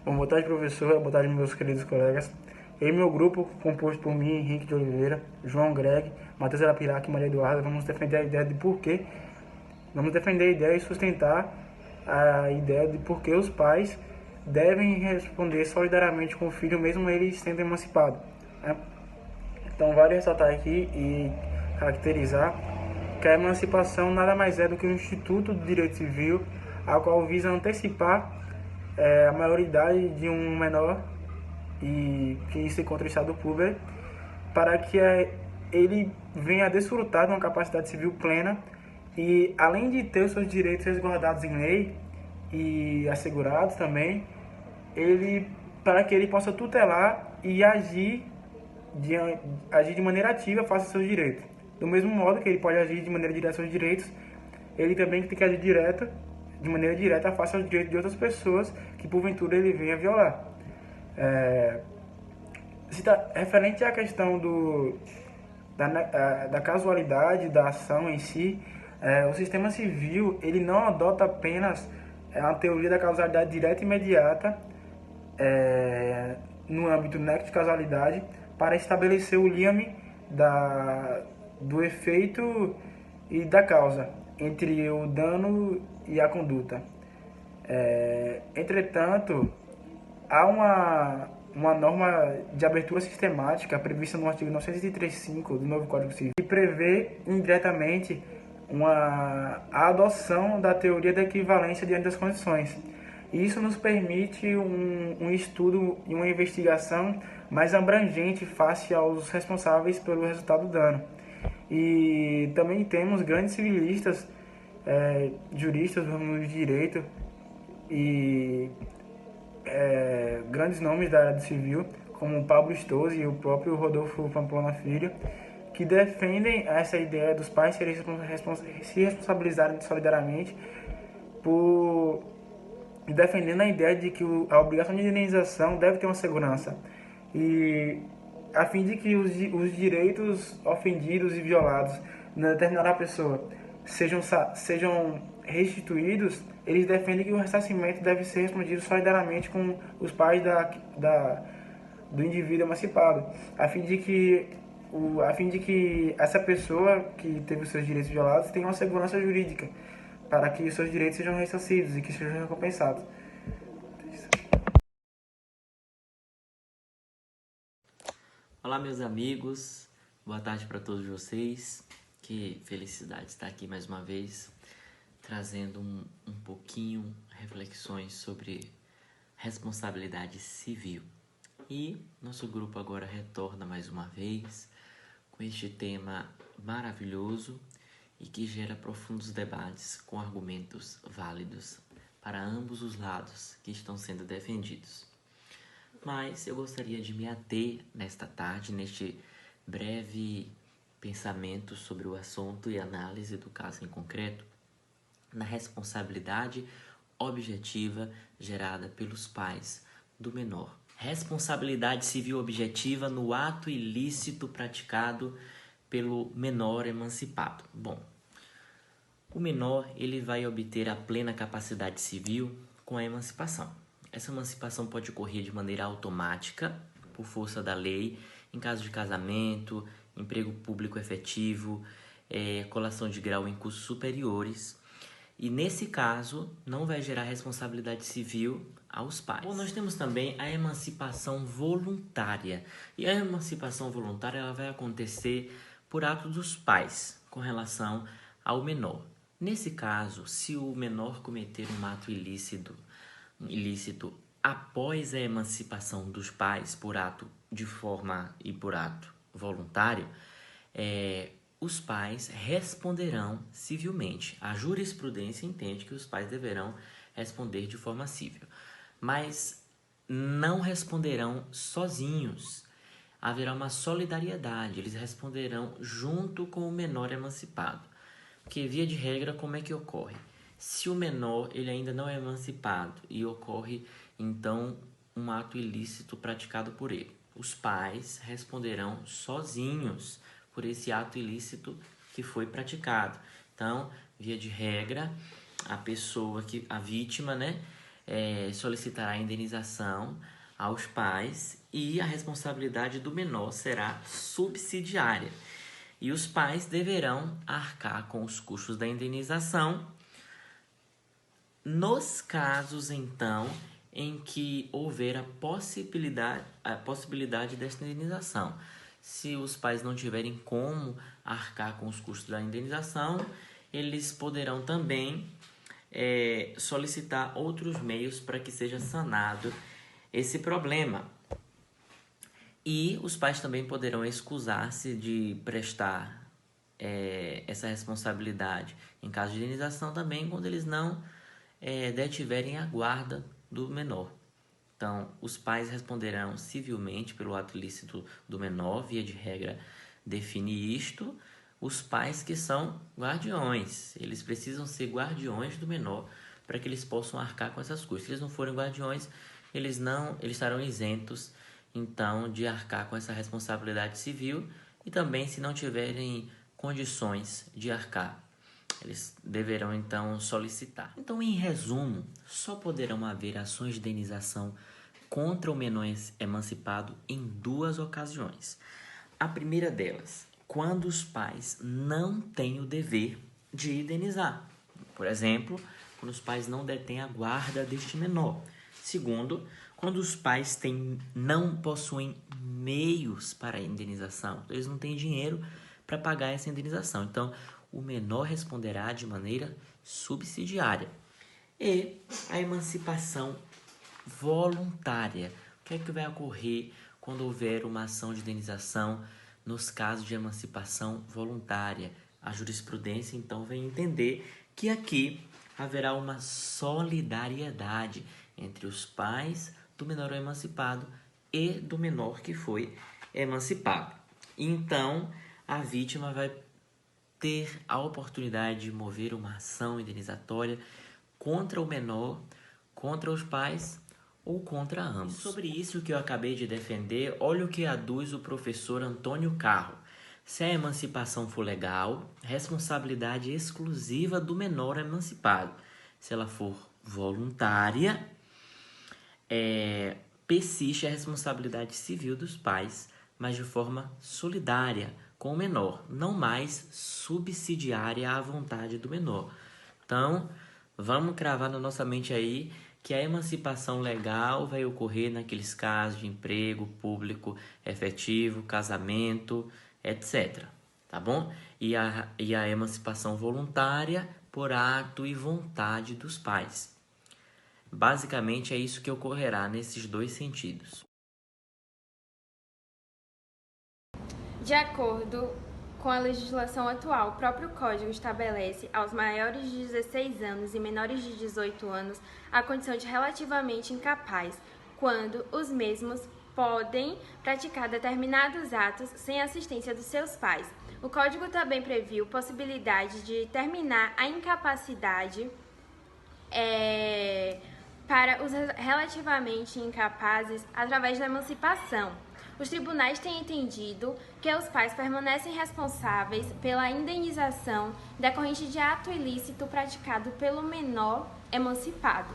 Bom, boa tarde, professor. Boa tarde, meus queridos colegas. Eu e meu grupo, composto por mim, Henrique de Oliveira, João Greg, Matheus Arapiraca e Maria Eduarda, vamos defender a ideia de porquê. Vamos defender a ideia e sustentar a ideia de por que os pais devem responder solidariamente com o filho, mesmo ele sendo emancipado, né? Então, vale ressaltar aqui e caracterizar que a emancipação nada mais é do que um instituto de direito civil, a qual visa antecipar a maioridade de um menor e que se encontra em estado púber, para que ele venha a desfrutar de uma capacidade civil plena e, além de ter os seus direitos resguardados em lei e assegurados também, ele, para que ele possa tutelar e agir de maneira ativa face aos seus direitos. Do mesmo modo que ele pode agir de maneira direta aos seus direitos, ele também tem que agir de maneira direta face aos direitos de outras pessoas que porventura ele venha violar. Referente à questão da casualidade da ação em si, o sistema civil ele não adota apenas a teoria da causalidade direta e imediata no âmbito do nexo de causalidade para estabelecer o liame do efeito e da causa entre o dano e a conduta. Entretanto, há uma norma de abertura sistemática prevista no artigo 903.5 do novo Código Civil que prevê indiretamente a adoção da teoria da equivalência diante das condições. Isso nos permite um estudo e uma investigação mais abrangente face aos responsáveis pelo resultado do dano. E também temos grandes civilistas, juristas do ramo do direito e grandes nomes da área do civil, como o Pablo Stossi e o próprio Rodolfo Pamplona Filho, que defendem essa ideia dos pais se responsabilizarem solidariamente por defendendo a ideia de que a obrigação de indenização deve ter uma segurança e a fim de que os direitos ofendidos e violados na determinada pessoa sejam restituídos. Eles defendem que o ressarcimento deve ser respondido solidariamente com os pais do indivíduo emancipado, a fim de que essa pessoa que teve os seus direitos violados tenha uma segurança jurídica, para que os seus direitos sejam ressarcidos e que sejam recompensados. Olá, meus amigos, boa tarde para todos vocês. Que felicidade estar aqui mais uma vez, trazendo um pouquinho reflexões sobre responsabilidade civil. E nosso grupo agora retorna mais uma vez com este tema maravilhoso e que gera profundos debates com argumentos válidos para ambos os lados que estão sendo defendidos. Mas eu gostaria de me ater nesta tarde, neste breve pensamento sobre o assunto e análise do caso em concreto, na responsabilidade objetiva gerada pelos pais do menor. Responsabilidade civil objetiva no ato ilícito praticado pelo menor emancipado. Bom, o menor ele vai obter a plena capacidade civil com a emancipação. Essa emancipação pode ocorrer de maneira automática, por força da lei, em caso de casamento, emprego público efetivo, colação de grau em cursos superiores. E nesse caso, não vai gerar responsabilidade civil aos pais. Bom, nós temos também a emancipação voluntária. E a emancipação voluntária ela vai acontecer por ato dos pais com relação ao menor. Nesse caso, se o menor cometer um ato ilícito após a emancipação dos pais por ato de forma e por ato voluntário, os pais responderão civilmente. A jurisprudência entende que os pais deverão responder de forma civil, mas não responderão sozinhos. Haverá uma solidariedade, eles responderão junto com o menor emancipado. Porque, via de regra, como é que ocorre? Se o menor ele ainda não é emancipado e ocorre, então, um ato ilícito praticado por ele, os pais responderão sozinhos por esse ato ilícito que foi praticado. Então, via de regra, a vítima, solicitará indenização aos pais e a responsabilidade do menor será subsidiária. E os pais deverão arcar com os custos da indenização nos casos, então, em que houver a possibilidade desta indenização. Se os pais não tiverem como arcar com os custos da indenização, eles poderão também solicitar outros meios para que seja sanado esse problema. E os pais também poderão excusar-se de prestar essa responsabilidade em caso de indenização também, quando eles não detiverem a guarda do menor. Então, os pais responderão civilmente pelo ato ilícito do menor, via de regra define isto. Os pais que são guardiões, eles precisam ser guardiões do menor para que eles possam arcar com essas coisas. Se eles não forem guardiões, eles estarão isentos, então, de arcar com essa responsabilidade civil, e também se não tiverem condições de arcar, eles deverão então solicitar. Então, em resumo, só poderão haver ações de indenização contra o menor emancipado em duas ocasiões. A primeira delas, quando os pais não têm o dever de indenizar. Por exemplo, quando os pais não detêm a guarda deste menor. Segundo, quando os pais não possuem meios para a indenização. Eles não têm dinheiro para pagar essa indenização. Então, o menor responderá de maneira subsidiária. E a emancipação voluntária. O que é que vai ocorrer quando houver uma ação de indenização nos casos de emancipação voluntária? A jurisprudência, então, vem entender que aqui haverá uma solidariedade entre os pais do menor emancipado e do menor que foi emancipado. Então, a vítima vai ter a oportunidade de mover uma ação indenizatória contra o menor, contra os pais ou contra ambos. Sobre isso que eu acabei de defender, olha o que aduz o professor Antônio Carro. Se a emancipação for legal, responsabilidade exclusiva do menor emancipado. Se ela for voluntária, persiste a responsabilidade civil dos pais, mas de forma solidária com o menor, não mais subsidiária à vontade do menor. Então, vamos cravar na nossa mente aí que a emancipação legal vai ocorrer naqueles casos de emprego público efetivo, casamento, etc. Tá bom? E a emancipação voluntária por ato e vontade dos pais. Basicamente é isso que ocorrerá nesses dois sentidos. De acordo com a legislação atual, o próprio Código estabelece aos maiores de 16 anos e menores de 18 anos a condição de relativamente incapaz, quando os mesmos podem praticar determinados atos sem assistência dos seus pais. O Código também previu possibilidade de terminar a incapacidade para os relativamente incapazes através da emancipação. Os tribunais têm entendido que os pais permanecem responsáveis pela indenização decorrente de ato ilícito praticado pelo menor emancipado.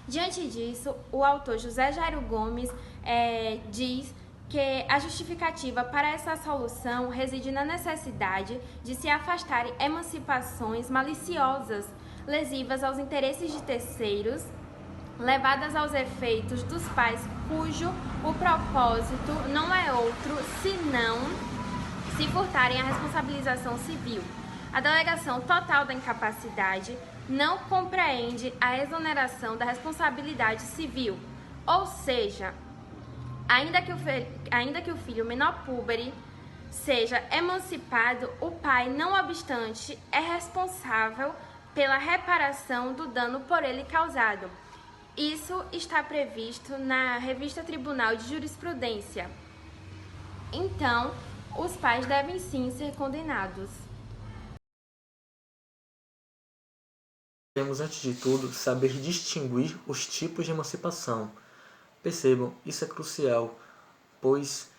Diante disso, o autor José Jairo Gomes diz que a justificativa para essa solução reside na necessidade de se afastarem emancipações maliciosas, lesivas aos interesses de terceiros, levadas aos efeitos dos pais cujo o propósito não é outro senão se furtarem a responsabilização civil. A delegação total da incapacidade não compreende a exoneração da responsabilidade civil, ou seja, ainda que o filho menor púbere seja emancipado, o pai, não obstante, é responsável pela reparação do dano por ele causado. Isso está previsto na Revista Tribunal de Jurisprudência. Então, os pais devem sim ser condenados. Devemos, antes de tudo, saber distinguir os tipos de emancipação. Percebam, isso é crucial, pois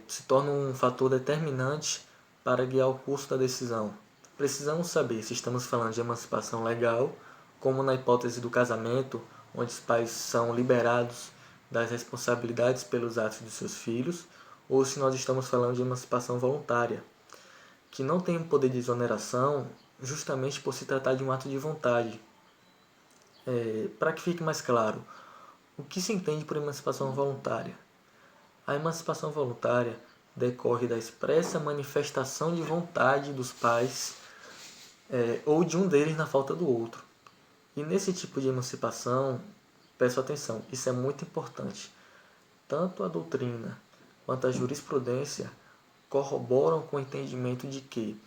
se torna um fator determinante para guiar o curso da decisão. Precisamos saber se estamos falando de emancipação legal, como na hipótese do casamento onde os pais são liberados das responsabilidades pelos atos de seus filhos, ou se nós estamos falando de emancipação voluntária, que não tem um poder de exoneração justamente por se tratar de um ato de vontade. Para que fique mais claro, o que se entende por emancipação voluntária? A emancipação voluntária decorre da expressa manifestação de vontade dos pais ou de um deles na falta do outro. E nesse tipo de emancipação, peço atenção, isso é muito importante. Tanto a doutrina quanto a jurisprudência corroboram com o entendimento de que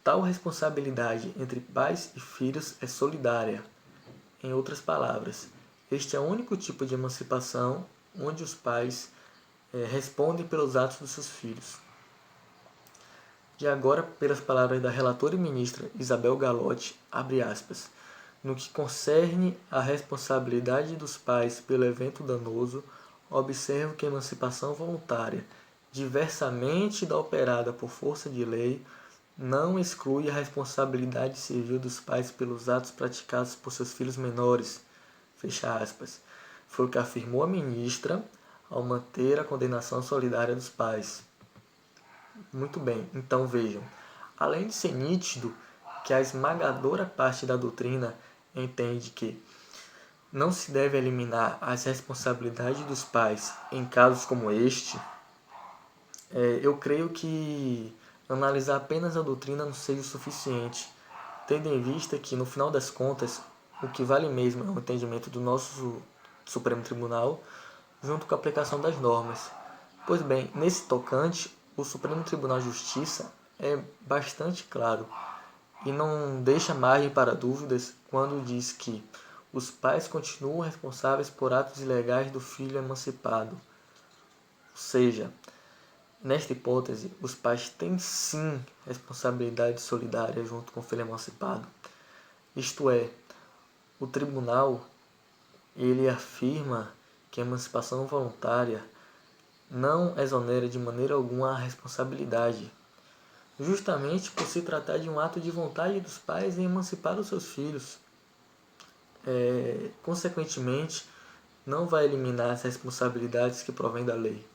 tal responsabilidade entre pais e filhos é solidária. Em outras palavras, este é o único tipo de emancipação onde os pais respondem pelos atos dos seus filhos. E agora, pelas palavras da relatora e ministra Isabel Galotti, abre aspas, no que concerne à responsabilidade dos pais pelo evento danoso, observo que a emancipação voluntária, diversamente da operada por força de lei, não exclui a responsabilidade civil dos pais pelos atos praticados por seus filhos menores. Fecha aspas. Foi o que afirmou a ministra ao manter a condenação solidária dos pais. Muito bem, então vejam. Além de ser nítido que a esmagadora parte da doutrina entende que não se deve eliminar as responsabilidades dos pais em casos como este, eu creio que analisar apenas a doutrina não seja o suficiente, tendo em vista que, no final das contas, o que vale mesmo é o entendimento do nosso Supremo Tribunal junto com a aplicação das normas. Pois bem, nesse tocante, o Supremo Tribunal de Justiça é bastante claro e não deixa margem para dúvidas quando diz que os pais continuam responsáveis por atos ilegais do filho emancipado. Ou seja, nesta hipótese, os pais têm sim responsabilidade solidária junto com o filho emancipado. Isto é, o tribunal ele afirma que a emancipação voluntária não exonera de maneira alguma a responsabilidade, justamente por se tratar de um ato de vontade dos pais em emancipar os seus filhos. Consequentemente, não vai eliminar as responsabilidades que provêm da lei.